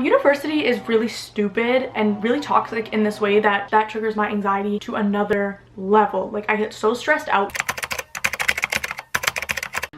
University is really stupid and really toxic in this way that triggers my anxiety to another level. Like, I get so stressed out.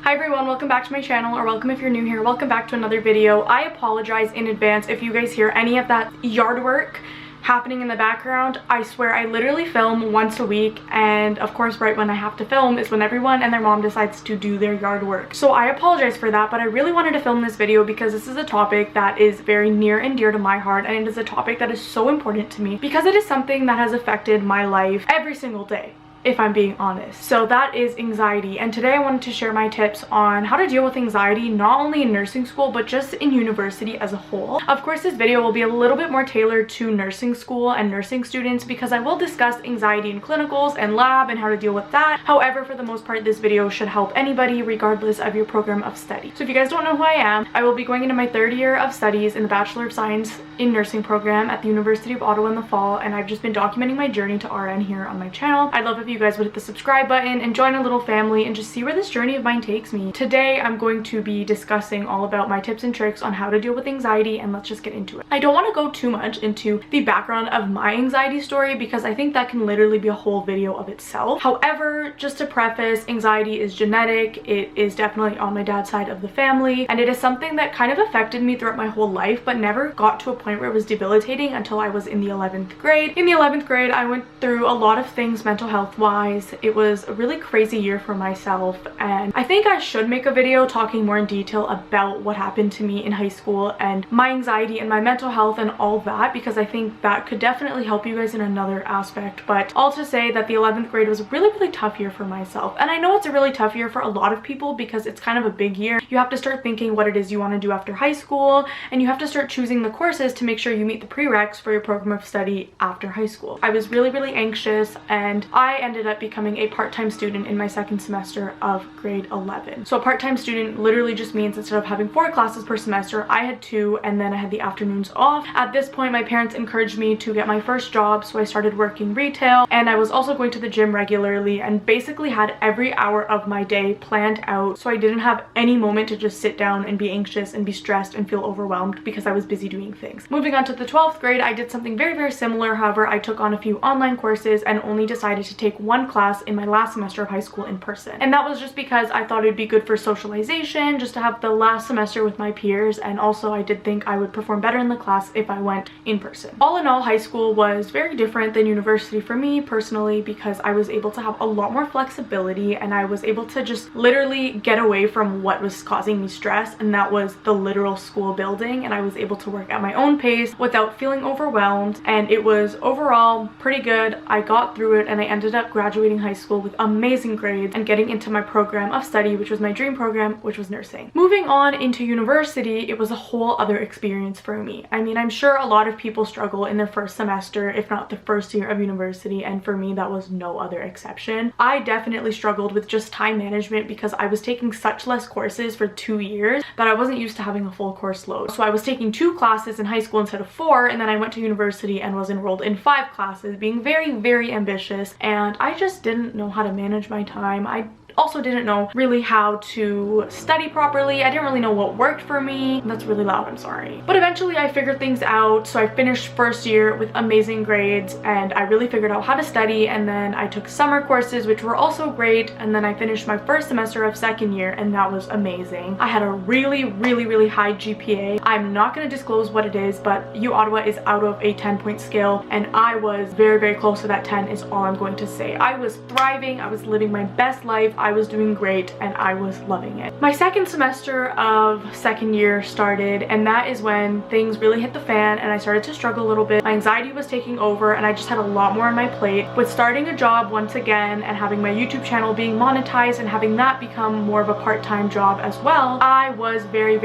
Hi everyone, welcome back to my channel, or welcome if you're new here. Welcome back to another video. I apologize in advance if you guys hear any of that yard work happening in the background. I swear I literally film once a week, and of course right when I have to film is when everyone and their mom decides to do their yard work. So I apologize for that, but I really wanted to film this video because this is a topic that is very near and dear to my heart, and it is a topic that is so important to me because it is something that has affected my life every single day, if I'm being honest. So that is anxiety, and today I wanted to share my tips on how to deal with anxiety, not only in nursing school but just in university as a whole. Of course, this video will be a little bit more tailored to nursing school and nursing students because I will discuss anxiety in clinicals and lab and how to deal with that. However, for the most part, this video should help anybody regardless of your program of study. So if you guys don't know who I am, I will be going into my third year of studies in the Bachelor of Science in Nursing program at the University of Ottawa in the fall, and I've just been documenting my journey to RN here on my channel. I'd love if you guys would hit the subscribe button and join a little family and just see where this journey of mine takes me. Today I'm going to be discussing all about my tips and tricks on how to deal with anxiety, and let's just get into it. I don't want to go too much into the background of my anxiety story because I think that can literally be a whole video of itself. However, just to preface, anxiety is genetic. It is definitely on my dad's side of the family, and it is something that kind of affected me throughout my whole life but never got to a point where it was debilitating until I was in the 11th grade. In the 11th grade, I went through a lot of things mental health wise. It was a really crazy year for myself, and I think I should make a video talking more in detail about what happened to me in high school and my anxiety and my mental health and all that, because I think that could definitely help you guys in another aspect. But all to say that the 11th grade was a really tough year for myself, and I know it's a really tough year for a lot of people because it's kind of a big year. You have to start thinking what it is you want to do after high school, and you have to start choosing the courses to make sure you meet the prereqs for your program of study after high school. I was really anxious, and I ended up becoming a part-time student in my second semester of grade 11. So a part-time student literally just means instead of having 4 classes per semester, I had 2, and then I had the afternoons off. At this point, my parents encouraged me to get my first job, so I started working retail, and I was also going to the gym regularly and basically had every hour of my day planned out, so I didn't have any moment to just sit down and be anxious and be stressed and feel overwhelmed because I was busy doing things. Moving on to the 12th grade, I did something very similar. However, I took on a few online courses and only decided to take 1 class in my last semester of high school in person, and that was just because I thought it'd be good for socialization, just to have the last semester with my peers, and also I did think I would perform better in the class if I went in person. All in all, high school was very different than university for me personally because I was able to have a lot more flexibility, and I was able to just literally get away from what was causing me stress, and that was the literal school building, and I was able to work at my own pace without feeling overwhelmed, and it was overall pretty good. I got through it, and I ended up graduating high school with amazing grades and getting into my program of study, which was my dream program, which was nursing. Moving on into university, it was a whole other experience for me. I mean, I'm sure a lot of people struggle in their first semester, if not the first year of university, and for me that was no other exception. I definitely struggled with just time management because I was taking such less courses for 2 years that I wasn't used to having a full course load. So I was taking 2 classes in high school instead of 4, and then I went to university and was enrolled in 5 classes, being very ambitious, and I just didn't know how to manage my time. I also didn't know really how to study properly. I didn't really know what worked for me. That's really loud, I'm sorry. But eventually I figured things out, so I finished first year with amazing grades, and I really figured out how to study, and then I took summer courses which were also great, and then I finished my first semester of second year, and that was amazing. I had a really high GPA. I'm not going to disclose what it is, but uottawa is out of a 10-point scale, and I was very close to that 10 is all I'm going to say. I was thriving, I was living my best life, I was doing great, and I was loving it. My second semester of second year started, and that is when things really hit the fan and I started to struggle a little bit. My anxiety was taking over, and I just had a lot more on my plate with starting a job once again and having my YouTube channel being monetized and having that become more of a part-time job as well. I was very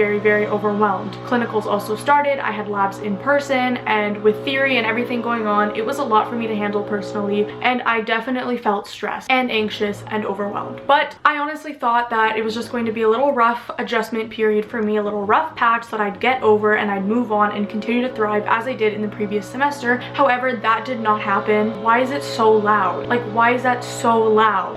overwhelmed. Clinicals also started. I had labs in person, and with theory and everything going on, it was a lot for me to handle personally, and I definitely felt stressed and anxious and overwhelmed. But I honestly thought that it was just going to be a little rough adjustment period for me, a little rough patch that I'd get over and I'd move on and continue to thrive as I did in the previous semester. However, that did not happen. Why is it so loud? Like, why is that so loud?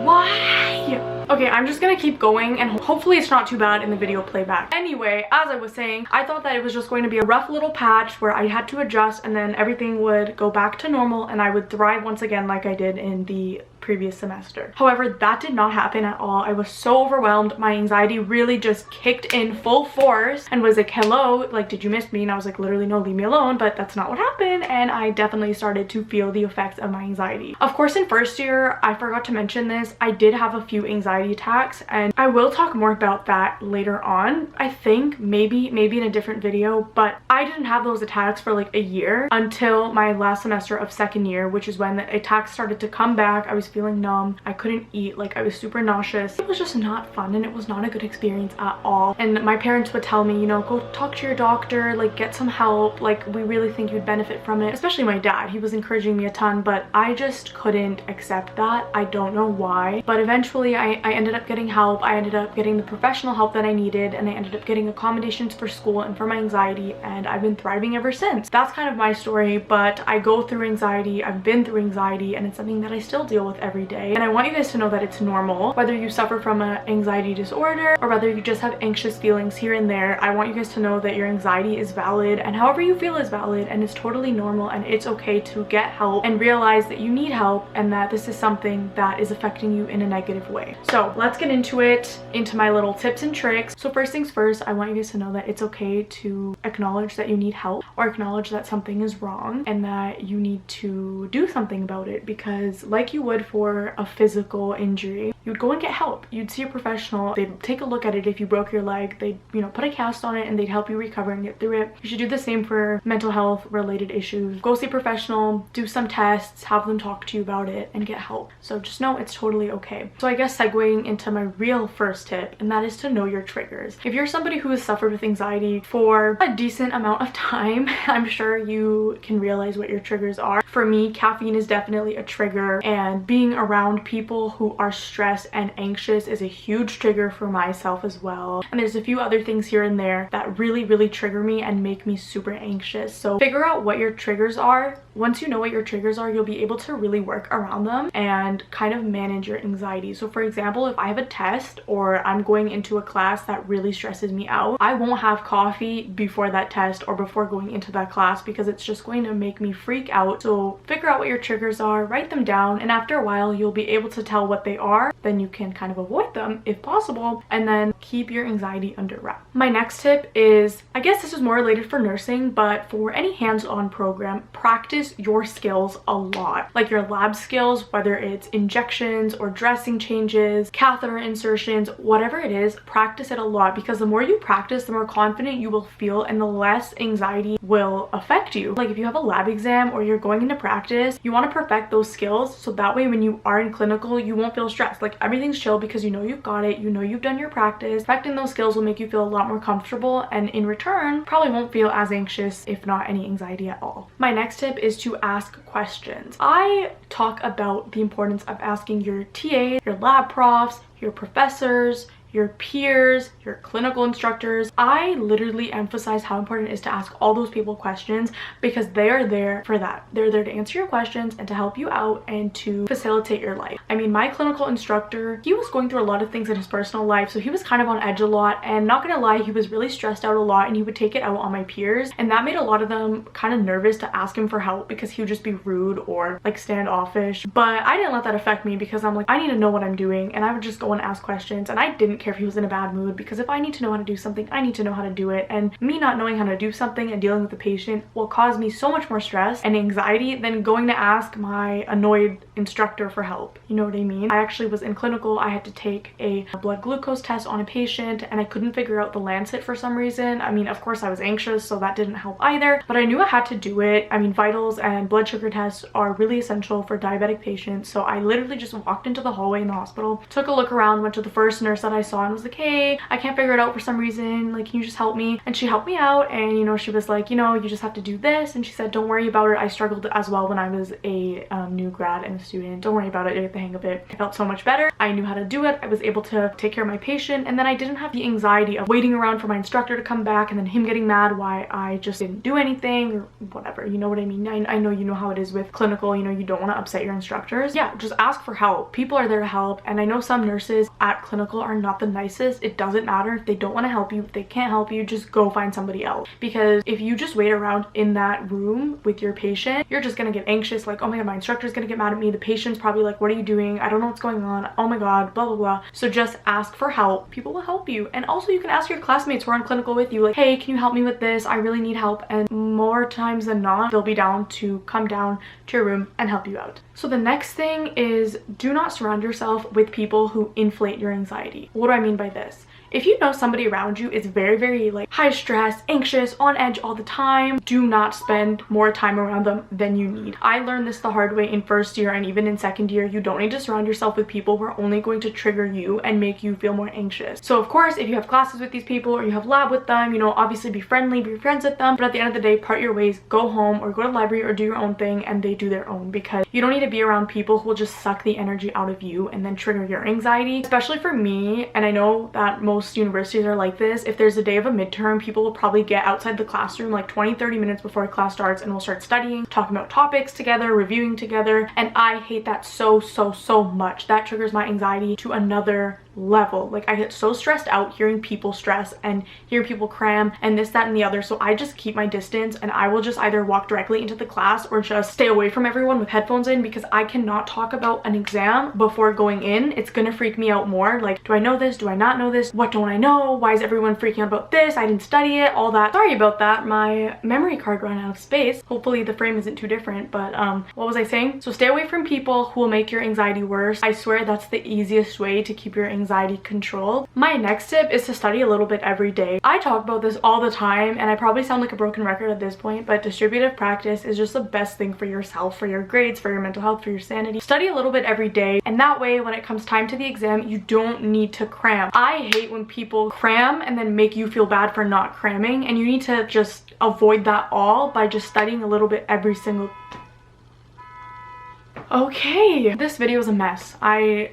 Why? Okay, I'm just gonna keep going and hopefully it's not too bad in the video playback. Anyway, as I was saying, I thought that it was just going to be a rough little patch where I had to adjust and then everything would go back to normal and I would thrive once again like I did in the previous semester. However, that did not happen at all. I was so overwhelmed. My anxiety really just kicked in full force and was like, hello, like, did you miss me? And I was like, literally, no, leave me alone. But that's not what happened. And I definitely started to feel the effects of my anxiety. Of course, in first year, I forgot to mention this, I did have a few anxiety attacks and I will talk more about that later on. I think maybe in a different video, but I didn't have those attacks for like a year until my last semester of second year, which is when the attacks started to come back. I was feeling numb, I couldn't eat, like I was super nauseous. It was just not fun and it was not a good experience at all. And my parents would tell me, you know, go talk to your doctor, like get some help, like we really think you'd benefit from it. Especially my dad, he was encouraging me a ton, but I just couldn't accept that. I don't know why, but eventually I ended up getting help. I ended up getting the professional help that I needed and I ended up getting accommodations for school and for my anxiety, and I've been thriving ever since. That's kind of my story, but I go through anxiety, I've been through anxiety, and it's something that I still deal with every day. And I want you guys to know that it's normal, whether you suffer from an anxiety disorder or whether you just have anxious feelings here and there. I want you guys to know that your anxiety is valid and however you feel is valid, and it's totally normal, and it's okay to get help and realize that you need help and that this is something that is affecting you in a negative way. So let's get into my little tips and tricks. So first things first, I want you guys to know that it's okay to acknowledge that you need help or acknowledge that something is wrong and that you need to do something about it, because like you would for a physical injury, you'd go and get help. You'd see a professional, they'd take a look at it. If you broke your leg, they'd, you know, put a cast on it and they'd help you recover and get through it. You should do the same for mental health related issues. Go see a professional, do some tests, have them talk to you about it and get help. So just know it's totally okay. So I guess segueing into my real first tip, and that is to know your triggers. If you're somebody who has suffered with anxiety for a decent amount of time, I'm sure you can realize what your triggers are. For me, caffeine is definitely a trigger, and being around people who are stressed and anxious is a huge trigger for myself as well. And there's a few other things here and there that really trigger me and make me super anxious. So figure out what your triggers are. Once you know what your triggers are, you'll be able to really work around them and kind of manage your anxiety. So for example, if I have a test or I'm going into a class that really stresses me out, I won't have coffee before that test or before going into that class because it's just going to make me freak out. So figure out what your triggers are, write them down, and after a while you'll be able to tell what they are. Then you can kind of avoid them if possible and then keep your anxiety under wrap. My next tip is, I guess this is more related for nursing, but for any hands-on program, practice your skills a lot. Like your lab skills, whether it's injections or dressing changes, catheter insertions, whatever it is, practice it a lot, because the more you practice, the more confident you will feel and the less anxiety will affect you. Like if you have a lab exam or you're going into practice, you want to perfect those skills so that way when you are in clinical, you won't feel stressed. Like everything's chill because you know you've got it, you know you've done your practice. Perfecting those skills will make you feel a lot more comfortable, and in return probably won't feel as anxious, if not any anxiety at all. My next tip is to ask questions. I talk about the importance of asking your TAs, your lab profs, your professors, your peers, your clinical instructors. I literally emphasize how important it is to ask all those people questions, because they are there for that. They're there to answer your questions and to help you out and to facilitate your life. I mean, my clinical instructor, he was going through a lot of things in his personal life, so he was kind of on edge a lot, and not gonna lie, he was really stressed out a lot, and he would take it out on my peers, and that made a lot of them kind of nervous to ask him for help because he would just be rude or like standoffish. But I didn't let that affect me because I'm like, I need to know what I'm doing, and I would just go and ask questions, and I didn't care if he was in a bad mood, because if I need to know how to do something, I need to know how to do it, and me not knowing how to do something and dealing with the patient will cause me so much more stress and anxiety than going to ask my annoyed instructor for help. You know what I mean? I actually was in clinical, I had to take a blood glucose test on a patient and I couldn't figure out the lancet for some reason. I mean, of course I was anxious, so that didn't help either, but I knew I had to do it. I mean, vitals and blood sugar tests are really essential for diabetic patients, so I literally just walked into the hallway in the hospital, took a look around, went to the first nurse that I saw saw and was like, hey, I can't figure it out for some reason, like, can you just help me? And she helped me out, and you know, she was like, you know, you just have to do this. And she said, don't worry about it, I struggled as well when I was a new grad and a student. Don't worry about it, you get the hang of it. I felt so much better. I knew how to do it. I was able to take care of my patient, and then I didn't have the anxiety of waiting around for my instructor to come back and then him getting mad why I just didn't do anything or whatever, you know what I mean? I know you know how it is with clinical, you know, you don't want to upset your instructors. Yeah, just ask for help. People are there to help, and I know some nurses at clinical are not the nicest. It doesn't matter if they don't want to help you, if they can't help you, just go find somebody else, because if you just wait around in that room with your patient, you're just gonna get anxious, like, oh my god, my instructor's gonna get mad at me, the patient's probably like, what are you doing? I don't know what's going on, oh my god, blah blah blah. So just ask for help. People will help you. And also you can ask your classmates who are on clinical with you, like, hey, can you help me with this? I really need help. And more times than not, they'll be down to come down to your room and help you out. So the next thing is, do not surround yourself with people who inflate your anxiety. What do I mean by this? If you know somebody around you is very like high stress, anxious, on edge all the time, do not spend more time around them than you need. I learned this the hard way in first year and even in second year. You don't need to surround yourself with people who are only going to trigger you and make you feel more anxious. So of course, if you have classes with these people or you have lab with them, you know, obviously be friendly, be friends with them, but at the end of the day, part your ways, go home or go to the library or do your own thing, and they do their own, because you don't need to be around people who will just suck the energy out of you and then trigger your anxiety. Especially for me, and I know that most universities are like this, if there's a day of a midterm, people will probably get outside the classroom like 20-30 minutes before class starts and we'll start studying, talking about topics together, reviewing together, and I hate that so much. That triggers my anxiety to another level. Like, I get so stressed out hearing people stress and hearing people cram and this, that, and the other. So I just keep my distance, and I will just either walk directly into the class or just stay away from everyone with headphones in, because I cannot talk about an exam before going in. It's gonna freak me out more. Like, do I know this? Do I not know this? What don't I know? Why is everyone freaking out about this? I didn't study it, all that. Sorry about that. My memory card ran out of space. Hopefully the frame isn't too different, but what was I saying? So stay away from people who will make your anxiety worse. I swear that's the easiest way to keep your anxiety controlled. My next tip is to study a little bit every day. I talk about this all the time, and I probably sound like a broken record at this point, but distributive practice is just the best thing for yourself, for your grades, for your mental health, for your sanity. Study a little bit every day, and that way when it comes time to the exam, you don't need to cram. I hate when people cram and then make you feel bad for not cramming, and you need to just avoid that all by just studying a little bit every single. Okay, this video is a mess. I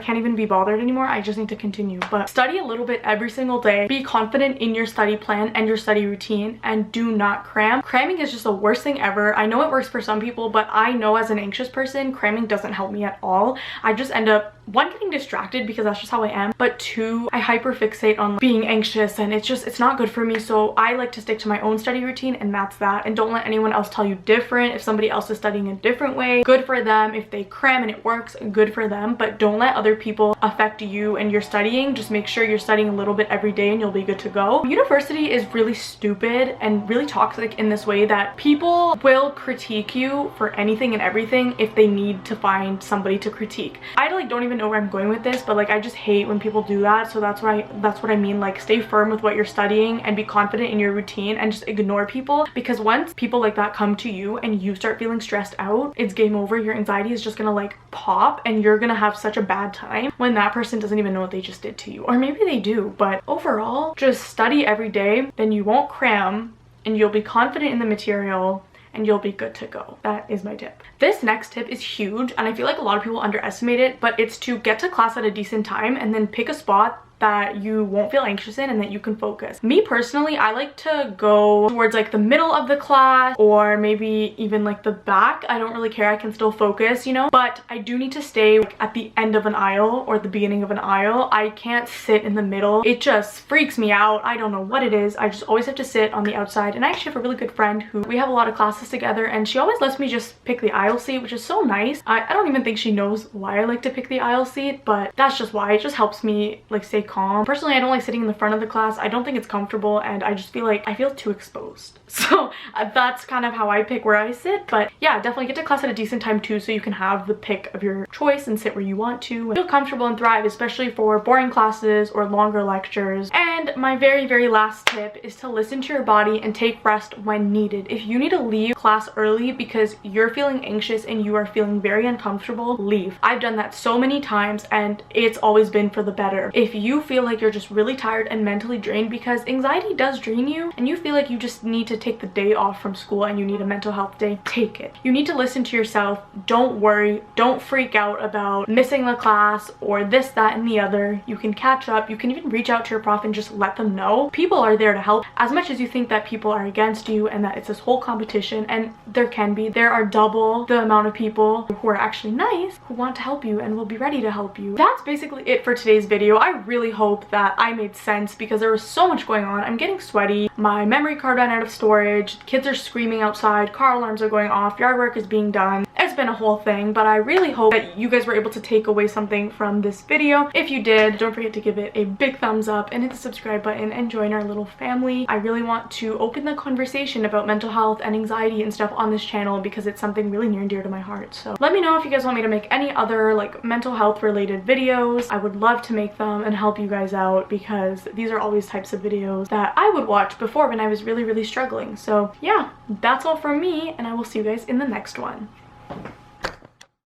can't even be bothered anymore. I just need to continue. But study a little bit every single day. Be confident in your study plan and your study routine, and do not cram. Cramming is just the worst thing ever. I know it works for some people, but I know as an anxious person, cramming doesn't help me at all. I just end up, one, getting distracted because that's just how I am, but two, I hyperfixate on being anxious, and it's not good for me. So I like to stick to my own study routine, and that's that. And don't let anyone else tell you different. If somebody else is studying a different way, good for them. If they cram and it works, good for them, but don't let other people affect you and your studying. Just make sure you're studying a little bit every day and you'll be good to go. University is really stupid and really toxic in this way that people will critique you for anything and everything if they need to find somebody to critique. I don't even know where I'm going with this, but like, I just hate when people do that. So that's what I mean. Like, stay firm with what you're studying and be confident in your routine, and just ignore people, because once people like that come to you and you start feeling stressed out, it's game over. Your anxiety is just gonna like pop, and you're gonna have such a bad time when that person doesn't even know what they just did to you. Or maybe they do, but overall, just study every day, then you won't cram and you'll be confident in the material and you'll be good to go. That is my tip. This next tip is huge, and I feel like a lot of people underestimate it, but it's to get to class at a decent time and then pick a spot that you won't feel anxious in and that you can focus. Me personally, I like to go towards like the middle of the class, or maybe even like the back. I don't really care, I can still focus, you know, but I do need to stay like at the end of an aisle or the beginning of an aisle. I can't sit in the middle. It just freaks me out. I don't know what it is. I just always have to sit on the outside. And I actually have a really good friend who we have a lot of classes together, and she always lets me just pick the aisle seat, which is so nice. I don't even think she knows why I like to pick the aisle seat, but that's just why. It just helps me like stay calm. Personally, I don't like sitting in the front of the class. I don't think it's comfortable, and I just feel like I feel too exposed. So that's kind of how I pick where I sit. But yeah, definitely get to class at a decent time too, so you can have the pick of your choice and sit where you want to. Feel comfortable and thrive, especially for boring classes or longer lectures. And my very last tip is to listen to your body and take rest when needed. If you need to leave class early because you're feeling anxious and you are feeling very uncomfortable, leave. I've done that so many times and it's always been for the better. If you you feel like you're just really tired and mentally drained, because anxiety does drain you, and you feel like you just need to take the day off from school and you need a mental health day, take it. You need to listen to yourself. Don't worry. Don't freak out about missing the class or this, that, and the other. You can catch up. You can even reach out to your prof and just let them know. People are there to help. As much as you think that people are against you and that it's this whole competition, and there are double the amount of people who are actually nice, who want to help you and will be ready to help you. That's basically it for today's video. I really hope that I made sense because there was so much going on. I'm getting sweaty. My memory card ran out of storage. Kids are screaming outside. Car alarms are going off. Yard work is being done. It's been a whole thing, but I really hope that you guys were able to take away something from this video. If you did, don't forget to give it a big thumbs up and hit the subscribe button and join our little family. I really want to open the conversation about mental health and anxiety and stuff on this channel because it's something really near and dear to my heart. So let me know if you guys want me to make any other like mental health related videos. I would love to make them and help you guys out, because these are always types of videos that I would watch before when I was really struggling. So yeah, that's all from me, and I will see you guys in the next one.